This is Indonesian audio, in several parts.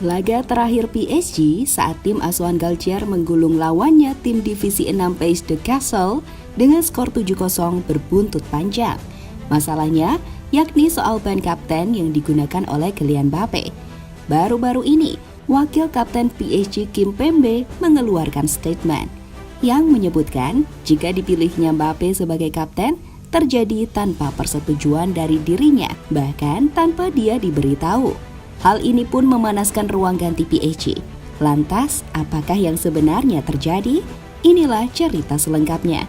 Laga terakhir PSG saat tim asuhan Galtier menggulung lawannya tim divisi 6 Pays de Castle dengan skor 7-0 berbuntut panjang. Masalahnya yakni soal ban kapten yang digunakan oleh Kylian Mbappe. Baru-baru ini, wakil kapten PSG Kimpembe mengeluarkan statement yang menyebutkan jika dipilihnya Mbappe sebagai kapten terjadi tanpa persetujuan dari dirinya, bahkan tanpa dia diberitahu. Hal ini pun memanaskan ruang ganti PSG. Lantas, apakah yang sebenarnya terjadi? Inilah cerita selengkapnya.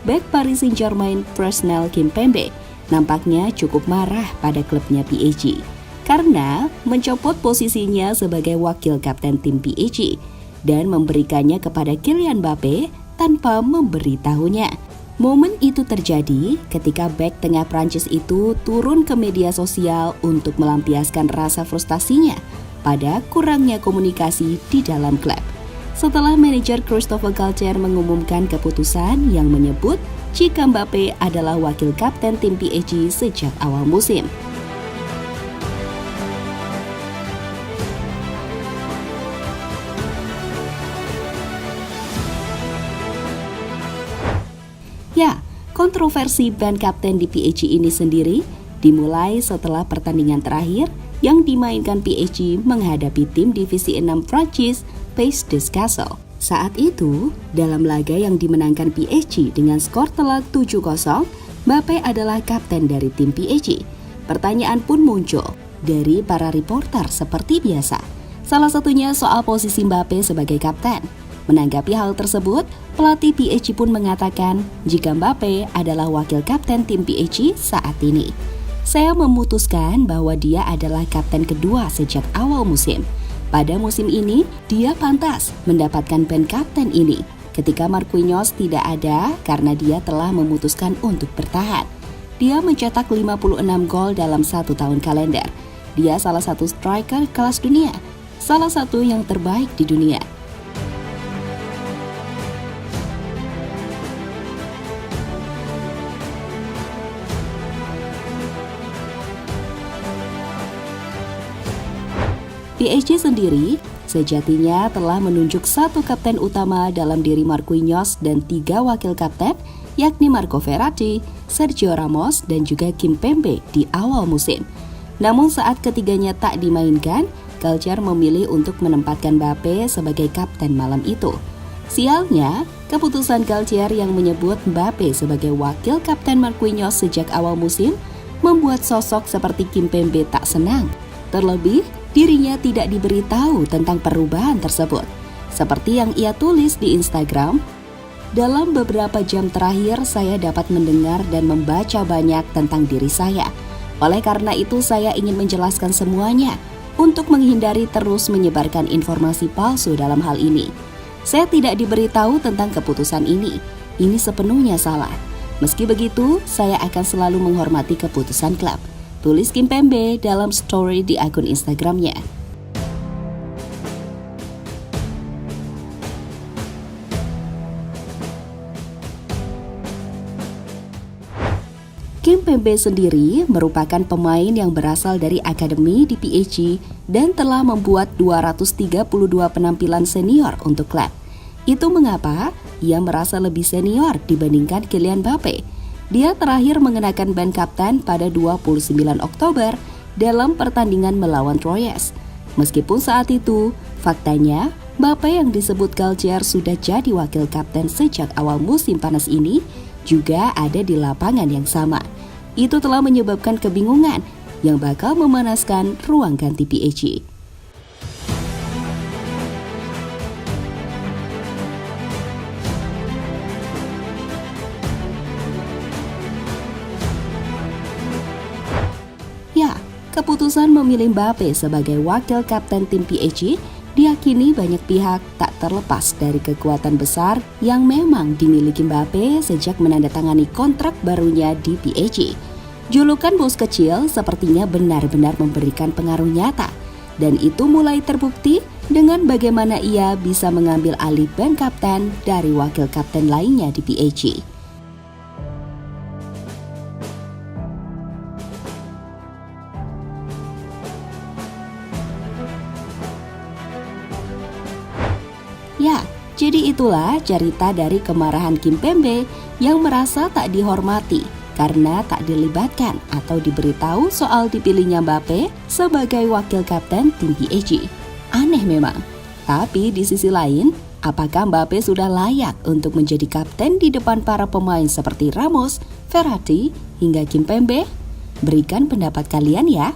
Bek Paris Saint-Germain Presnel Kimpembe nampaknya cukup marah pada klubnya PSG karena mencopot posisinya sebagai wakil kapten tim PSG dan memberikannya kepada Kylian Mbappe tanpa memberitahunya. Momen itu terjadi ketika bek tengah Prancis itu turun ke media sosial untuk melampiaskan rasa frustasinya pada kurangnya komunikasi di dalam klub. Setelah manajer Christophe Galtier mengumumkan keputusan yang menyebut jika Mbappe adalah wakil kapten tim PSG sejak awal musim. Ya, kontroversi ban kapten di PSG ini sendiri dimulai setelah pertandingan terakhir yang dimainkan PSG menghadapi tim divisi 6 Prancis, Pays de Castle. Saat itu, dalam laga yang dimenangkan PSG dengan skor telak 7-0, Mbappe adalah kapten dari tim PSG. Pertanyaan pun muncul dari para reporter seperti biasa. Salah satunya soal posisi Mbappe sebagai kapten. Menanggapi hal tersebut, pelatih PSG pun mengatakan jika Mbappe adalah wakil kapten tim PSG saat ini. Saya memutuskan bahwa dia adalah kapten kedua sejak awal musim. Pada musim ini, dia pantas mendapatkan ban kapten ini ketika Marquinhos tidak ada karena dia telah memutuskan untuk bertahan. Dia mencetak 56 gol dalam 1 tahun kalender. Dia salah satu striker kelas dunia, salah satu yang terbaik di dunia. PSG sendiri sejatinya telah menunjuk satu kapten utama dalam diri Marquinhos dan 3 wakil kapten yakni Marco Verratti, Sergio Ramos, dan juga Kimpembe di awal musim. Namun saat ketiganya tak dimainkan, Galtier memilih untuk menempatkan Mbappe sebagai kapten malam itu. Sialnya, keputusan Galtier yang menyebut Mbappe sebagai wakil kapten Marquinhos sejak awal musim membuat sosok seperti Kimpembe tak senang. Terlebih, dirinya tidak diberitahu tentang perubahan tersebut. Seperti yang ia tulis di Instagram, dalam beberapa jam terakhir saya dapat mendengar dan membaca banyak tentang diri saya. Oleh karena itu saya ingin menjelaskan semuanya untuk menghindari terus menyebarkan informasi palsu dalam hal ini. Saya tidak diberitahu tentang keputusan ini. Ini sepenuhnya salah. Meski begitu, saya akan selalu menghormati keputusan klub. Tulis Kimpembe dalam story di akun Instagramnya. Kimpembe sendiri merupakan pemain yang berasal dari akademi di PSG dan telah membuat 232 penampilan senior untuk klub. Itu mengapa ia merasa lebih senior dibandingkan Kylian Mbappe. Dia terakhir mengenakan ban kapten pada 29 Oktober dalam pertandingan melawan Troyes. Meskipun saat itu, faktanya Mbappe yang disebut Galtier sudah jadi wakil kapten sejak awal musim panas ini juga ada di lapangan yang sama. Itu telah menyebabkan kebingungan yang bakal memanaskan ruang ganti PSG. Keputusan memilih Mbappe sebagai wakil kapten tim PSG diyakini banyak pihak tak terlepas dari kekuatan besar yang memang dimiliki Mbappe sejak menandatangani kontrak barunya di PSG. Julukan bos kecil sepertinya benar-benar memberikan pengaruh nyata. Dan itu mulai terbukti dengan bagaimana ia bisa mengambil alih ban kapten dari wakil kapten lainnya di PAG. Ya, jadi itulah cerita dari kemarahan Kimpembe yang merasa tak dihormati karena tak dilibatkan atau diberitahu soal dipilihnya Mbappe sebagai wakil kapten tim PAG. Aneh memang, tapi di sisi lain, apakah Mbappe sudah layak untuk menjadi kapten di depan para pemain seperti Ramos, Verratti, hingga Kimpembe? Berikan pendapat kalian ya.